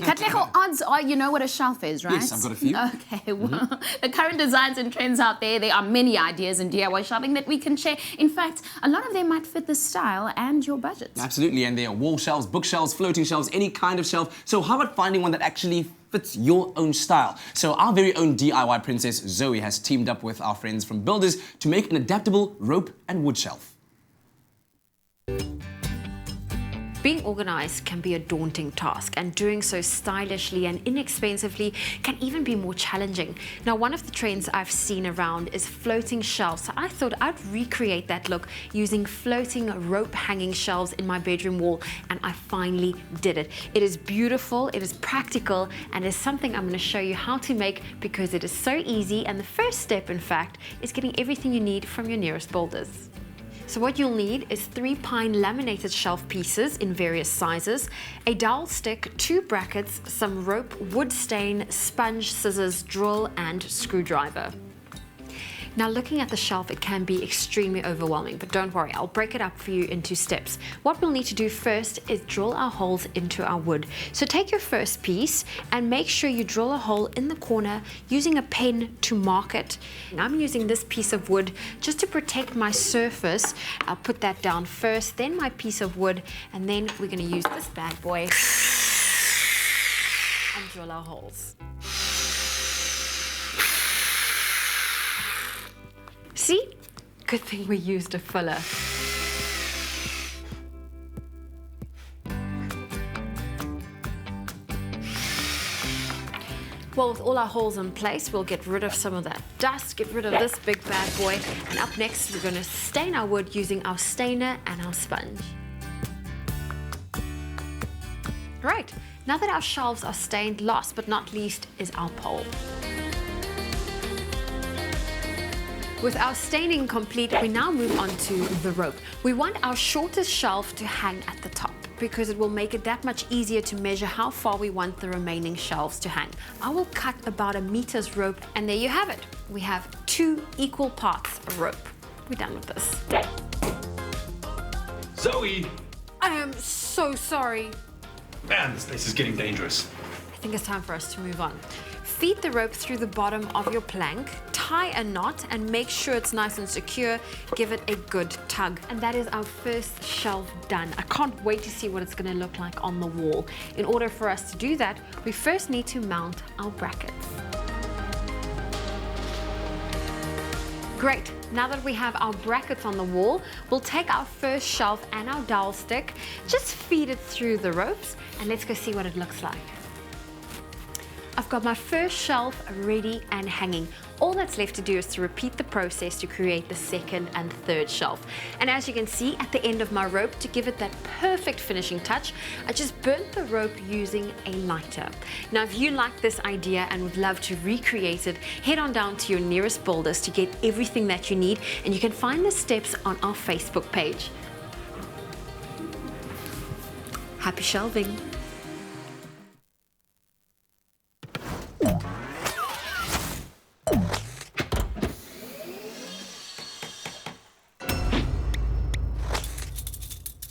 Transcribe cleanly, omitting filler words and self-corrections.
Katlego, odds are you know what a shelf is, right? Yes, I've got a few. Okay, well, the current designs and trends out there are many ideas in DIY shopping that we can share. In fact, a lot of them might fit the style and your budget. Absolutely, and there are wall shelves, bookshelves, floating shelves, any kind of shelf. So how about finding one that actually fits your own style? So our very own DIY princess Zoe has teamed up with our friends from Builders to make an adaptable rope and wood shelf. Being organized can be a daunting task, and doing so stylishly and inexpensively can even be more challenging. Now, one of the trends I've seen around is floating shelves, so I thought I'd recreate that look using floating rope hanging shelves in my bedroom wall, and I finally did it. It is beautiful, it is practical, and it's something I'm going to show you how to make because it is so easy, and the first step, in fact, is getting everything you need from your nearest Builders. So what you'll need is 3 pine laminated shelf pieces in various sizes, a dowel stick, 2 brackets, some rope, wood stain, sponge, scissors, drill, and screwdriver. Now, looking at the shelf, it can be extremely overwhelming, but don't worry, I'll break it up for you into steps. What we'll need to do first is drill our holes into our wood. So take your first piece and make sure you drill a hole in the corner using a pen to mark it. And I'm using this piece of wood just to protect my surface. I'll put that down first, then my piece of wood, and then we're going to use this bad boy and drill our holes. See? Good thing we used a filler. Well, with all our holes in place, we'll get rid of some of that dust, get rid of this big bad boy, and up next we're going to stain our wood using our stainer and our sponge. Right, now that our shelves are stained, last but not least is our pole. With our staining complete, we now move on to the rope. We want our shortest shelf to hang at the top because it will make it that much easier to measure how far we want the remaining shelves to hang. I will cut about 1 meter's rope, and there you have it. We have 2 equal parts of rope. We're done with this. Zoe! I am so sorry. Man, this place is getting dangerous. I think it's time for us to move on. Feed the rope through the bottom of your plank, tie a knot, and make sure it's nice and secure. Give it a good tug. And that is our first shelf done. I can't wait to see what it's going to look like on the wall. In order for us to do that, we first need to mount our brackets. Great, now that we have our brackets on the wall, we'll take our first shelf and our dowel stick, just feed it through the ropes, and let's go see what it looks like. I've got my first shelf ready and hanging. All that's left to do is to repeat the process to create the second and third shelf. And as you can see at the end of my rope, to give it that perfect finishing touch, I just burnt the rope using a lighter. Now, if you like this idea and would love to recreate it, head on down to your nearest Builders to get everything that you need, and you can find the steps on our Facebook page. Happy shelving!